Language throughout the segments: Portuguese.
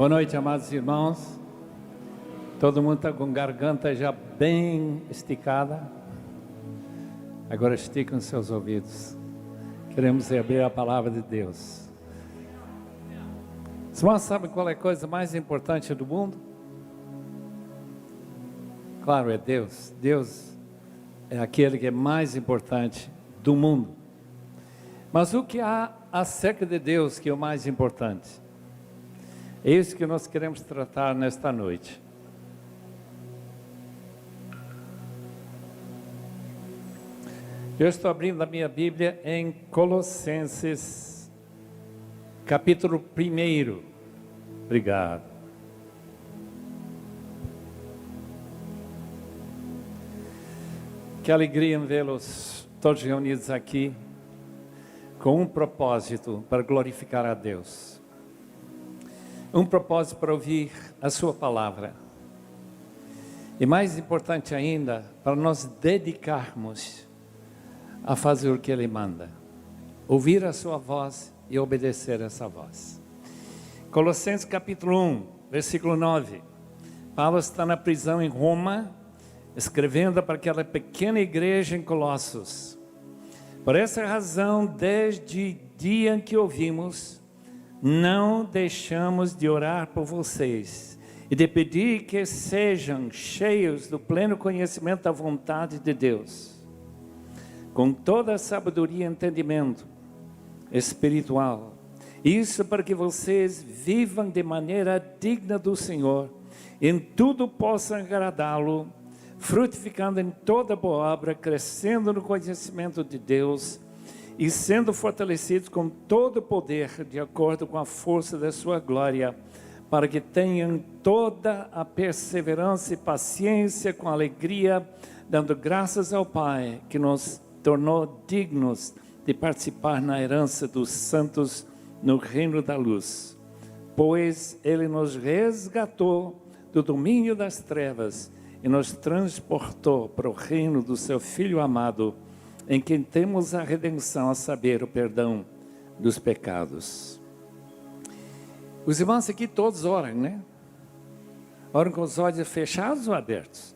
Boa noite, amados irmãos. Todo mundo está com garganta já bem esticada. Agora esticam seus ouvidos. Queremos abrir a palavra de Deus. Os irmãos sabem qual é a coisa mais importante do mundo? Claro, é Deus. Deus é aquele que é mais importante do mundo. Mas o que há acerca de Deus que é o mais importante? É isso que nós queremos tratar nesta noite. Eu estou abrindo a minha Bíblia em Colossenses, capítulo 1. Obrigado. Que alegria em vê-los todos reunidos aqui, com um propósito para glorificar a Deus. Um propósito para ouvir a sua palavra. E mais importante ainda, para nós dedicarmos a fazer o que Ele manda. Ouvir a sua voz e obedecer a essa voz. Colossenses capítulo 1, versículo 9. Paulo está na prisão em Roma, escrevendo para aquela pequena igreja em Colossos. Por essa razão, desde o dia em que ouvimos, não deixamos de orar por vocês e de pedir que sejam cheios do pleno conhecimento da vontade de Deus, com toda a sabedoria e entendimento espiritual. Isso para que vocês vivam de maneira digna do Senhor, em tudo possam agradá-lo, frutificando em toda boa obra, crescendo no conhecimento de Deus e sendo fortalecidos com todo o poder, de acordo com a força da sua glória, para que tenham toda a perseverança e paciência com alegria, dando graças ao Pai, que nos tornou dignos de participar na herança dos santos no reino da luz. Pois Ele nos resgatou do domínio das trevas e nos transportou para o reino do seu Filho amado, em quem temos a redenção, a saber, o perdão dos pecados. Os irmãos aqui todos oram, né? Oram com os olhos fechados ou abertos?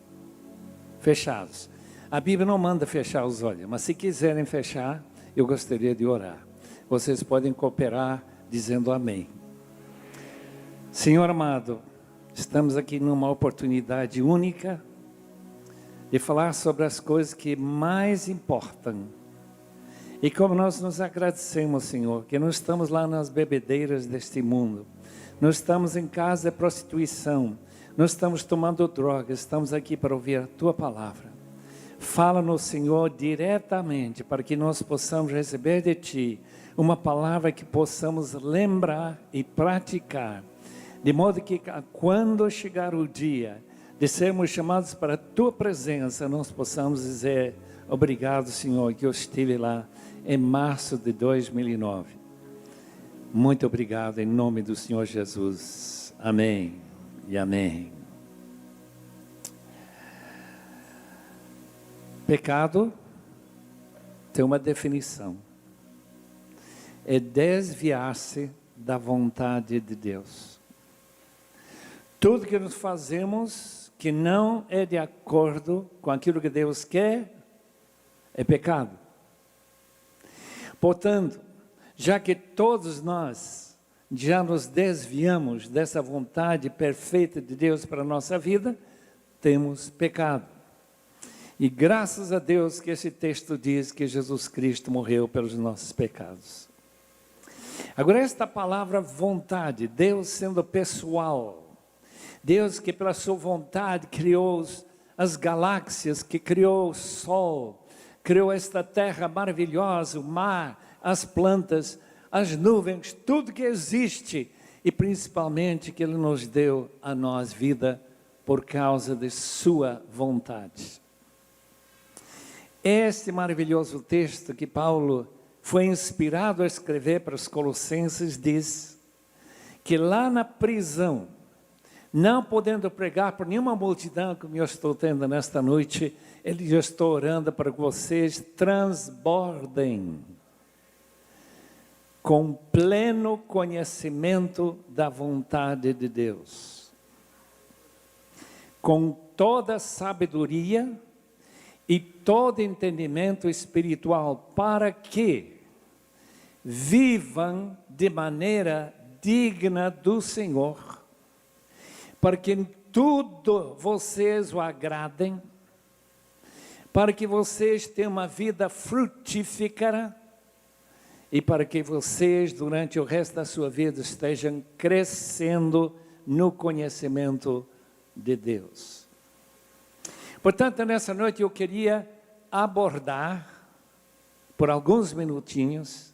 Fechados. A Bíblia não manda fechar os olhos, mas se quiserem fechar, eu gostaria de orar. Vocês podem cooperar dizendo amém. Senhor amado, estamos aqui numa oportunidade única de falar sobre as coisas que mais importam. E como nós nos agradecemos, Senhor, que não estamos lá nas bebedeiras deste mundo, não estamos em casa de prostituição, não estamos tomando drogas, estamos aqui para ouvir a Tua palavra. Fala-nos, Senhor, diretamente, para que nós possamos receber de Ti uma palavra que possamos lembrar e praticar, de modo que quando chegar o dia de sermos chamados para a Tua presença, nós possamos dizer: obrigado, Senhor, que eu estive lá em março de 2009. Muito obrigado, em nome do Senhor Jesus. Amém e amém. Pecado tem uma definição: é desviar-se da vontade de Deus. Tudo que nós fazemos que não é de acordo com aquilo que Deus quer, é pecado. Portanto, já que todos nós já nos desviamos dessa vontade perfeita de Deus para a nossa vida, temos pecado. E graças a Deus que esse texto diz que Jesus Cristo morreu pelos nossos pecados. Agora, esta palavra vontade, Deus sendo pessoal, Deus que pela sua vontade criou as galáxias, que criou o sol, criou esta terra maravilhosa, o mar, as plantas, as nuvens, tudo que existe, e principalmente que Ele nos deu a nós vida por causa de sua vontade. Este maravilhoso texto que Paulo foi inspirado a escrever para os Colossenses diz que lá na prisão, não podendo pregar por nenhuma multidão como eu estou tendo nesta noite, ele já está orando para que vocês transbordem com pleno conhecimento da vontade de Deus, com toda sabedoria e todo entendimento espiritual, para que vivam de maneira digna do Senhor, para que em tudo vocês o agradem, para que vocês tenham uma vida frutífera e para que vocês, durante o resto da sua vida, estejam crescendo no conhecimento de Deus. Portanto, nessa noite eu queria abordar, por alguns minutinhos,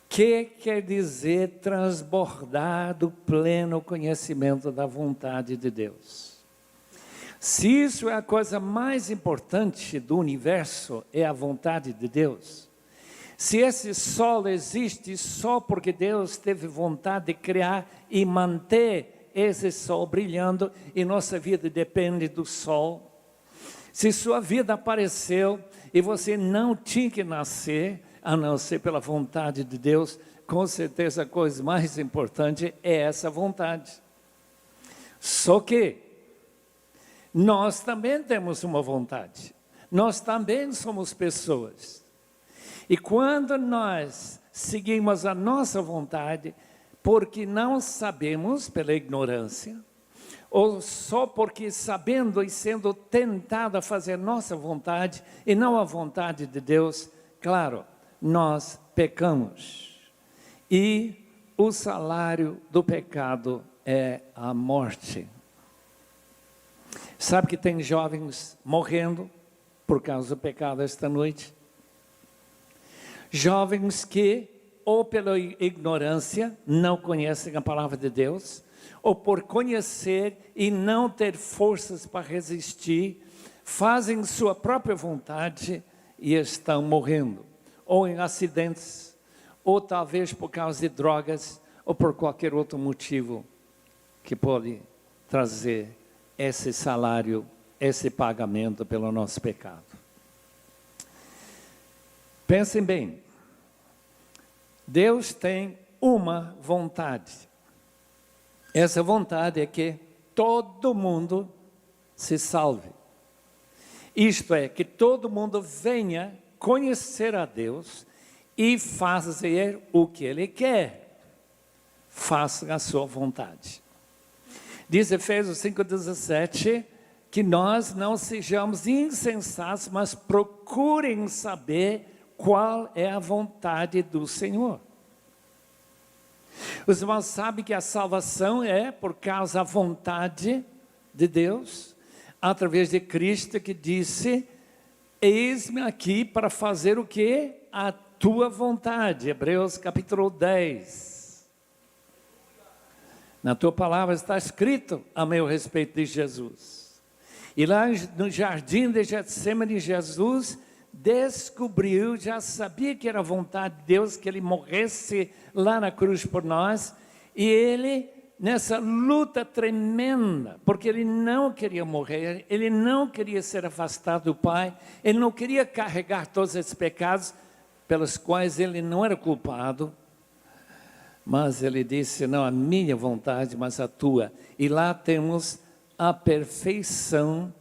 que quer dizer transbordar do pleno conhecimento da vontade de Deus. Se isso é a coisa mais importante do universo, é a vontade de Deus. Se esse sol existe só porque Deus teve vontade de criar e manter esse sol brilhando, e nossa vida depende do sol. Se sua vida apareceu e você não tinha que nascer, a não ser pela vontade de Deus, com certeza a coisa mais importante é essa vontade. Só que nós também temos uma vontade, nós também somos pessoas. E quando nós seguimos a nossa vontade, porque não sabemos, pela ignorância, ou só porque sabendo e sendo tentado a fazer nossa vontade e não a vontade de Deus, claro, nós pecamos. E o salário do pecado é a morte. Sabe que tem jovens morrendo por causa do pecado esta noite? Jovens que, ou pela ignorância, não conhecem a palavra de Deus, ou por conhecer e não ter forças para resistir, fazem sua própria vontade e estão morrendo. Ou em acidentes, ou talvez por causa de drogas, ou por qualquer outro motivo que pode trazer esse salário, esse pagamento pelo nosso pecado. Pensem bem, Deus tem uma vontade. Essa vontade é que todo mundo se salve. Isto é, que todo mundo venha conhecer a Deus e fazer o que Ele quer. Faça a sua vontade. Diz Efésios 5,17, que nós não sejamos insensatos, mas procurem saber qual é a vontade do Senhor. Os irmãos sabem que a salvação é por causa da vontade de Deus, através de Cristo, que disse: eis-me aqui para fazer o que? A tua vontade. Hebreus capítulo 10. Na tua palavra está escrito a meu respeito de Jesus. E lá no jardim de Getsemane, Jesus descobriu, já sabia que era a vontade de Deus, que Ele morresse lá na cruz por nós. E Ele, nessa luta tremenda, porque Ele não queria morrer, Ele não queria ser afastado do Pai, Ele não queria carregar todos esses pecados, pelos quais Ele não era culpado. Mas Ele disse: não a minha vontade, mas a tua. E lá temos a perfeição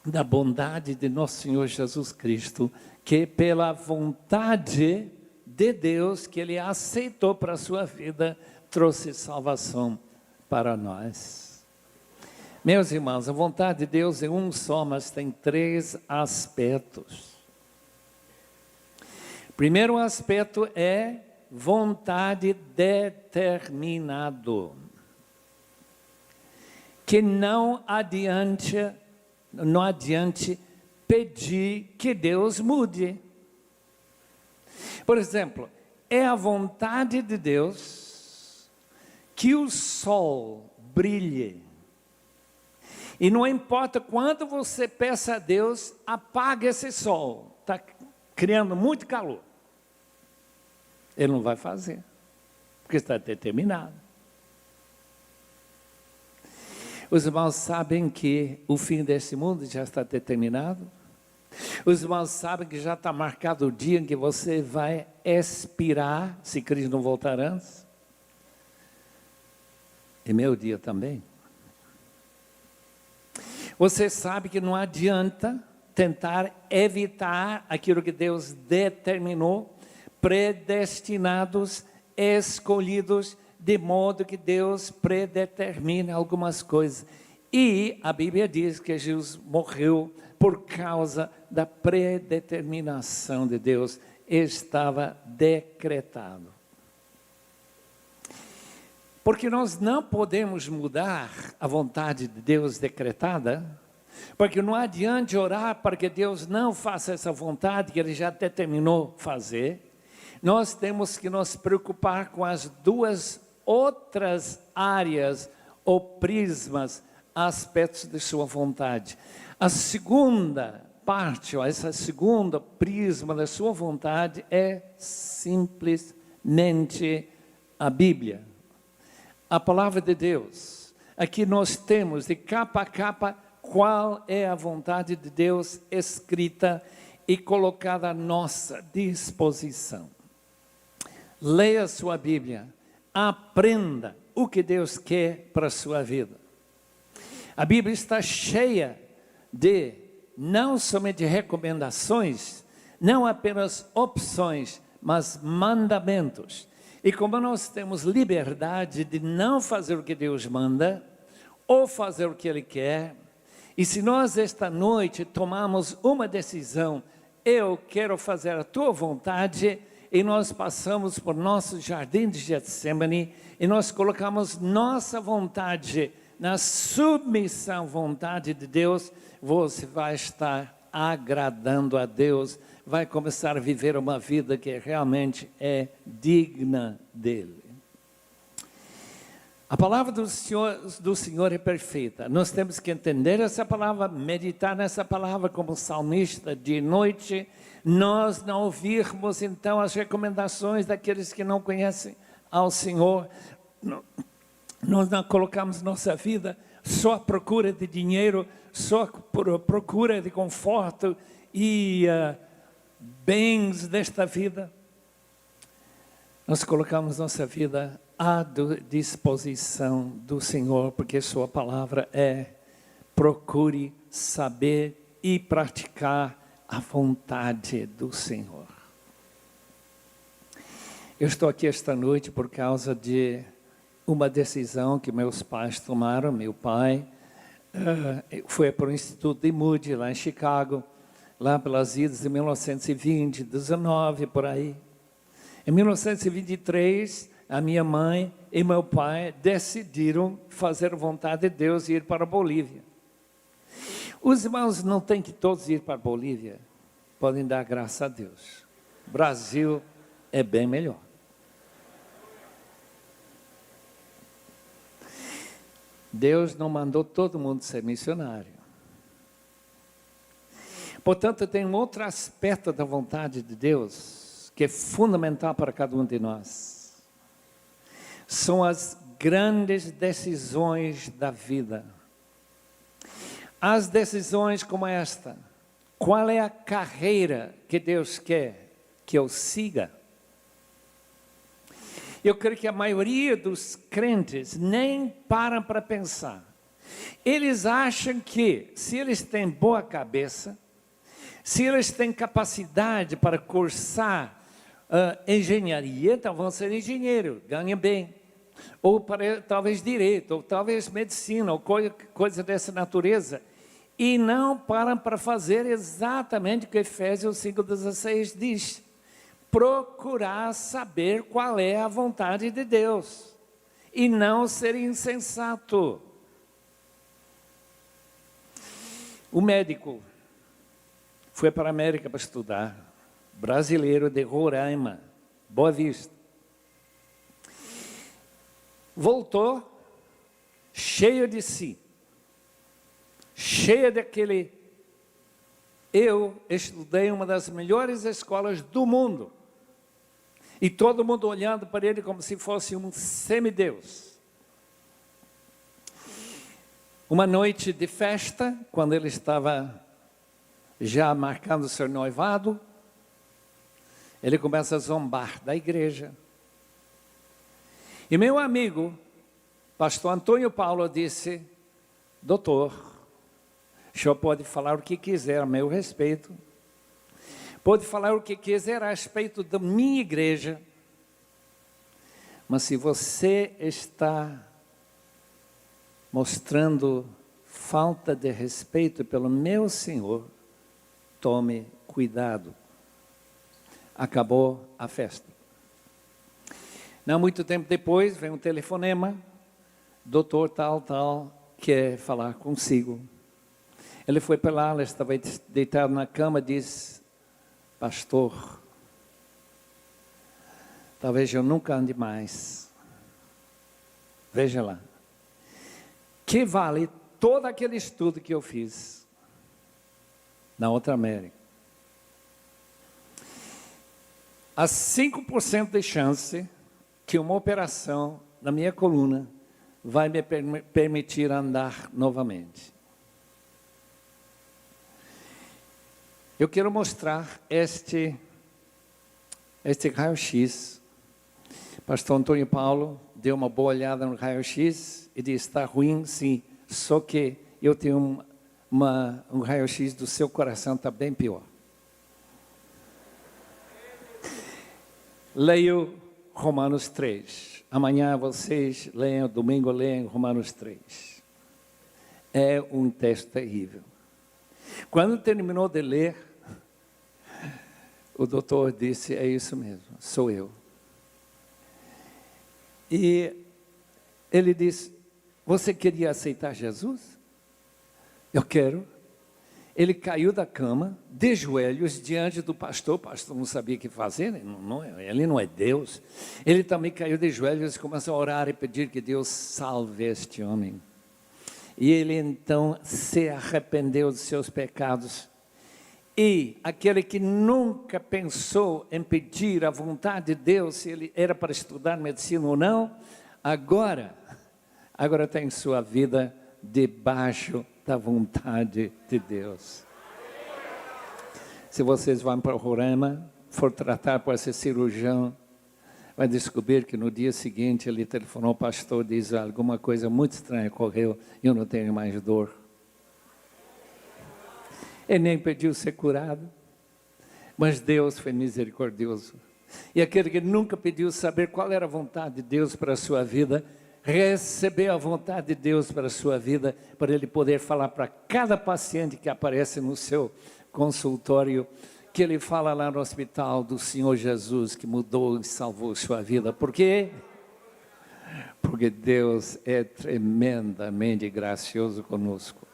da bondade de nosso Senhor Jesus Cristo, que pela vontade de Deus, que Ele aceitou para a sua vida, trouxe salvação para nós. Meus irmãos, a vontade de Deus é um só, mas tem três aspectos. O primeiro aspecto é vontade determinado, que não adiante pedir que Deus mude. Por exemplo, é a vontade de Deus que o sol brilhe. E não importa quanto você peça a Deus, apague esse sol. Está criando muito calor. Ele não vai fazer, porque está determinado. Os irmãos sabem que o fim desse mundo já está determinado? Os irmãos sabem que já está marcado o dia em que você vai expirar, se Cristo não voltar antes. É meu dia também. Você sabe que não adianta tentar evitar aquilo que Deus determinou, predestinados, escolhidos, de modo que Deus predetermina algumas coisas. E a Bíblia diz que Jesus morreu por causa da predeterminação de Deus, estava decretado. Porque nós não podemos mudar a vontade de Deus decretada, porque não adianta orar para que Deus não faça essa vontade que Ele já determinou fazer. Nós temos que nos preocupar com as duas outras áreas ou prismas, aspectos de sua vontade. A segunda parte, ou essa segunda prisma da sua vontade é simplesmente a Bíblia. A palavra de Deus. Aqui nós temos de capa a capa qual é a vontade de Deus escrita e colocada à nossa disposição. Leia a sua Bíblia, aprenda o que Deus quer para a sua vida. A Bíblia está cheia de não somente recomendações, não apenas opções, mas mandamentos. E como nós temos liberdade de não fazer o que Deus manda, ou fazer o que Ele quer, e se nós esta noite tomarmos uma decisão, eu quero fazer a tua vontade, e nós passamos por nosso jardim de Getsemane, e nós colocamos nossa vontade na submissão à vontade de Deus, você vai estar agradando a Deus, vai começar a viver uma vida que realmente é digna dEle. A palavra do Senhor é perfeita. Nós temos que entender essa palavra, meditar nessa palavra como salmista de noite. Nós não ouvirmos então as recomendações daqueles que não conhecem ao Senhor. Nós não colocamos nossa vida só à procura de dinheiro, só à procura de conforto e bens desta vida. Nós colocamos nossa vida à disposição do Senhor, porque sua palavra é: procure saber e praticar a vontade do Senhor. Eu estou aqui esta noite por causa de uma decisão que meus pais tomaram. Meu pai foi para o Instituto de Moody, lá em Chicago, lá pelas idas de 1920, 19, por aí. Em 1923, a minha mãe e meu pai decidiram fazer a vontade de Deus e ir para a Bolívia. Os irmãos não têm que todos ir para a Bolívia, podem dar graça a Deus. O Brasil é bem melhor. Deus não mandou todo mundo ser missionário. Portanto, tem um outro aspecto da vontade de Deus que é fundamental para cada um de nós. São as grandes decisões da vida. As decisões como esta: qual é a carreira que Deus quer que eu siga? Eu creio que a maioria dos crentes nem param para pensar. Eles acham que, se eles têm boa cabeça, se eles têm capacidade para cursar engenharia, então vão ser engenheiro, ganham bem. Ou para, talvez direito, ou talvez medicina, ou coisa dessa natureza. E não param para fazer exatamente o que Efésios 5,16 diz: procurar saber qual é a vontade de Deus, e não ser insensato. O médico foi para a América para estudar, brasileiro de Roraima, Boa Vista. Voltou cheio de si, cheio daquele: eu estudei em uma das melhores escolas do mundo. E todo mundo olhando para ele como se fosse um semideus. Uma noite de festa, quando ele estava já marcando seu noivado, ele começa a zombar da igreja. E meu amigo, pastor Antônio Paulo, disse: doutor, o senhor pode falar o que quiser a meu respeito, pode falar o que quiser a respeito da minha igreja, mas se você está mostrando falta de respeito pelo meu Senhor, tome cuidado. Acabou a festa. Não muito tempo depois, vem um telefonema, doutor tal, quer falar consigo. Ele foi para lá, ela estava deitado na cama e disse: pastor, talvez eu nunca ande mais. Veja lá. Que vale todo aquele estudo que eu fiz na outra América. Há 5% de chance que uma operação na minha coluna vai me permitir andar novamente. Eu quero mostrar este raio-x. Pastor Antônio Paulo deu uma boa olhada no raio-x e disse: está ruim, sim, só que eu tenho um raio-x do seu coração, está bem pior. Leio Romanos 3. Amanhã vocês leiam, domingo leiam Romanos 3. É um texto terrível. Quando terminou de ler, o doutor disse: é isso mesmo, sou eu. E ele disse: você queria aceitar Jesus? Eu quero. Ele caiu da cama, de joelhos, diante do pastor. O pastor não sabia o que fazer, ele não é Deus. Ele também caiu de joelhos e começou a orar e pedir que Deus salve este homem. E ele então se arrependeu dos seus pecados. E aquele que nunca pensou em pedir a vontade de Deus, se ele era para estudar medicina ou não, agora tem sua vida debaixo da vontade de Deus. Se vocês vão para o Roraima, for tratar por esse cirurgião, vai descobrir que no dia seguinte ele telefonou ao pastor e diz: alguma coisa muito estranha ocorreu, eu não tenho mais dor. Ele nem pediu ser curado, mas Deus foi misericordioso. E aquele que nunca pediu saber qual era a vontade de Deus para a sua vida, recebeu a vontade de Deus para a sua vida, para ele poder falar para cada paciente que aparece no seu consultório, que ele fala lá no hospital do Senhor Jesus, que mudou e salvou sua vida. Por quê? Porque Deus é tremendamente gracioso conosco.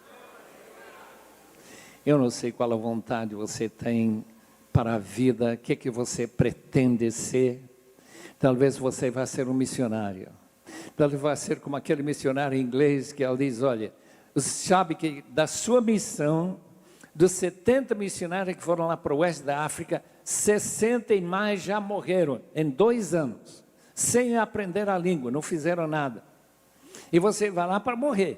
Eu não sei qual a vontade você tem para a vida, o que você pretende ser. Talvez você vá ser um missionário. Talvez vá ser como aquele missionário inglês que ele diz: olha, você sabe que da sua missão, dos 70 missionários que foram lá para o oeste da África, 60 e mais já morreram em 2 anos, sem aprender a língua, não fizeram nada. E você vai lá para morrer.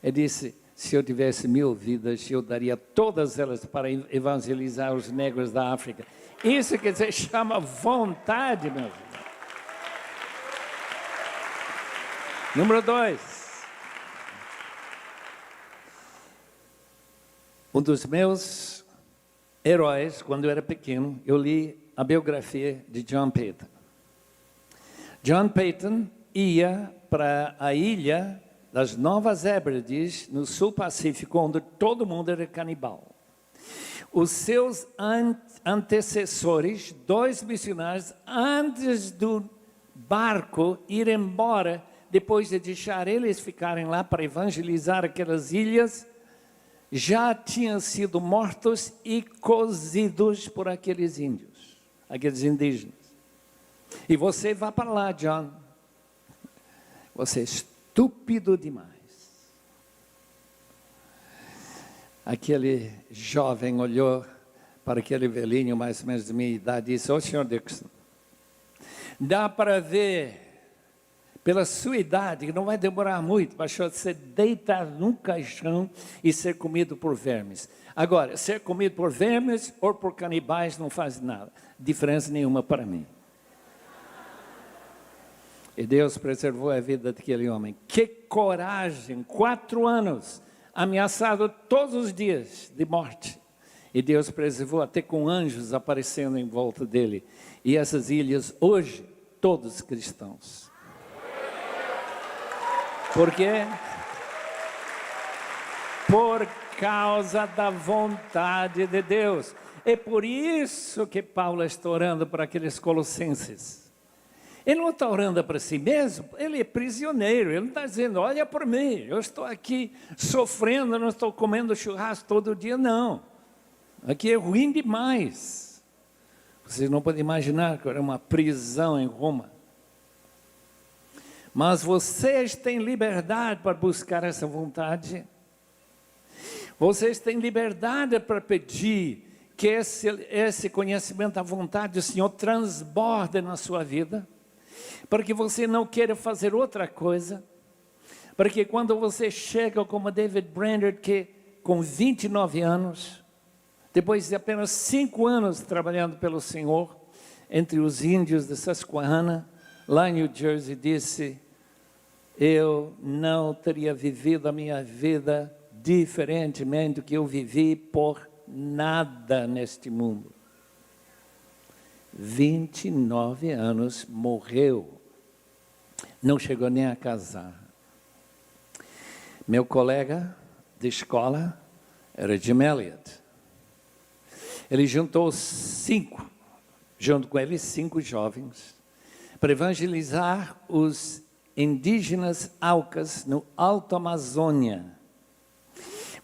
Ele disse: se eu tivesse 1000 vidas, eu daria todas elas para evangelizar os negros da África. Isso quer dizer, chama vontade, meu filho. Número 2. Um dos meus heróis, quando eu era pequeno, eu li a biografia de John Peyton. John Peyton ia para a ilha das Novas Hébrides, no sul Pacífico, onde todo mundo era canibal. Os seus antecessores, 2 missionários, antes do barco ir embora, depois de deixar eles ficarem lá para evangelizar aquelas ilhas, já tinham sido mortos e cozidos por aqueles índios, aqueles indígenas. E você vai para lá, John. Você é estúpido demais. Aquele jovem olhou para aquele velhinho, mais ou menos de minha idade, e disse: ô senhor Dixon, dá para ver pela sua idade, que não vai demorar muito, para você deitar num caixão e ser comido por vermes. Agora, ser comido por vermes ou por canibais não faz nada, diferença nenhuma para mim. E Deus preservou a vida daquele homem. Que coragem! 4 anos, ameaçado todos os dias de morte. E Deus preservou até com anjos aparecendo em volta dele. E essas ilhas, hoje, todos cristãos. Por quê? Por causa da vontade de Deus. É por isso que Paulo está orando para aqueles colossenses. Ele não está orando para si mesmo, ele é prisioneiro, ele não está dizendo, olha por mim, eu estou aqui sofrendo, não estou comendo churrasco todo dia, não. Aqui é ruim demais. Vocês não podem imaginar que era uma prisão em Roma. Mas vocês têm liberdade para buscar essa vontade. Vocês têm liberdade para pedir que esse conhecimento da vontade do Senhor transborde na sua vida. Para que você não queira fazer outra coisa, para que quando você chega como David Brainerd, que com 29 anos, depois de apenas 5 anos trabalhando pelo Senhor, entre os índios de Susquehanna, lá em New Jersey, disse, eu não teria vivido a minha vida diferentemente do que eu vivi por nada neste mundo. 29 anos, morreu, não chegou nem a casar. Meu colega de escola era Jim Elliot. Ele juntou 5 jovens, para evangelizar os indígenas Aucas no Alto Amazônia.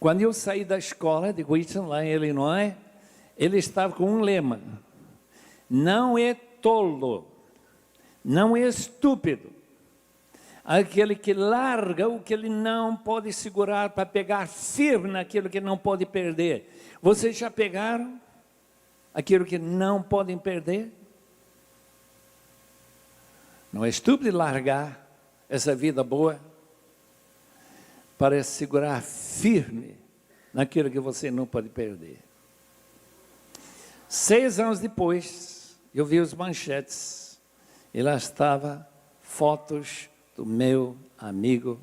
Quando eu saí da escola de Wheaton, lá em Illinois, ele estava com um lema: não é tolo, não é estúpido, aquele que larga o que ele não pode segurar para pegar firme naquilo que não pode perder. Vocês já pegaram aquilo que não podem perder? Não é estúpido largar essa vida boa para segurar firme naquilo que você não pode perder. 6 anos depois, eu vi os manchetes, e lá estava fotos do meu amigo,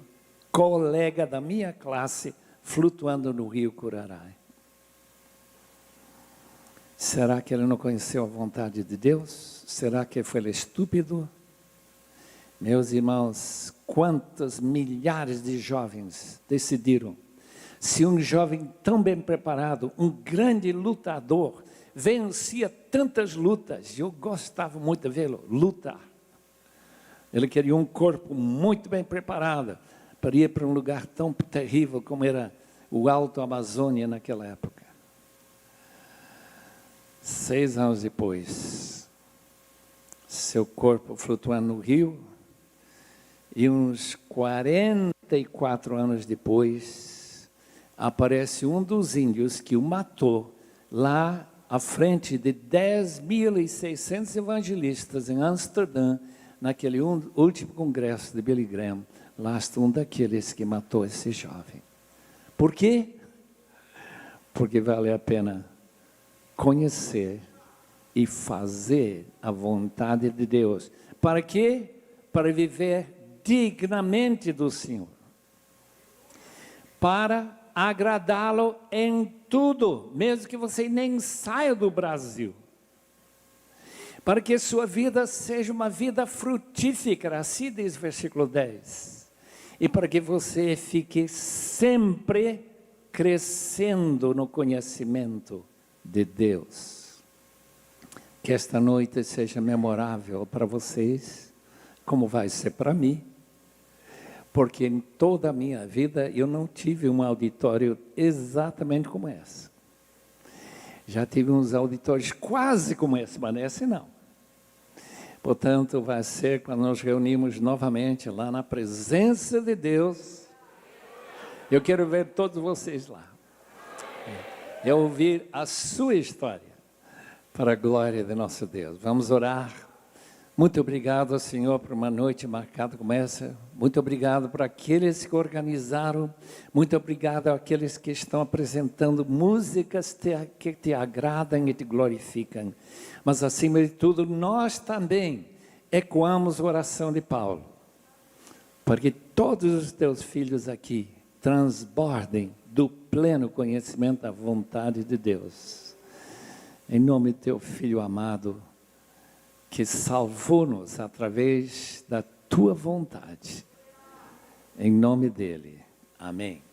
colega da minha classe, flutuando no rio Curaray. Será que ele não conheceu a vontade de Deus? Será que foi estúpido? Meus irmãos, quantos milhares de jovens decidiram, se um jovem tão bem preparado, um grande lutador, vencia tantas lutas, eu gostava muito de vê-lo lutar. Ele queria um corpo muito bem preparado para ir para um lugar tão terrível como era o Alto Amazônia naquela época. 6 anos depois, seu corpo flutuando no rio, e uns 44 anos depois, aparece um dos índios que o matou lá à frente de 10.600 evangelistas em Amsterdã, naquele último congresso de Billy Graham. Lá está um daqueles que matou esse jovem. Por quê? Porque vale a pena conhecer e fazer a vontade de Deus. Para quê? Para viver dignamente do Senhor. Para agradá-lo em tudo, mesmo que você nem saia do Brasil. Para que sua vida seja uma vida frutífera, assim diz o versículo 10. E para que você fique sempre crescendo no conhecimento de Deus. Que esta noite seja memorável para vocês, como vai ser para mim. Porque em toda a minha vida eu não tive um auditório exatamente como esse. Já tive uns auditórios quase como esse, mas esse não. Portanto, vai ser quando nos reunimos novamente lá na presença de Deus. Eu quero ver todos vocês lá. É ouvir a sua história para a glória de nosso Deus. Vamos orar. Muito obrigado, Senhor, por uma noite marcada como essa. Muito obrigado por aqueles que organizaram. Muito obrigado àqueles que estão apresentando músicas que te agradam e te glorificam. Mas, acima de tudo, nós também ecoamos a oração de Paulo, para que todos os teus filhos aqui transbordem do pleno conhecimento da vontade de Deus. Em nome do teu Filho amado, que salvou-nos através da tua vontade. Em nome dele. Amém.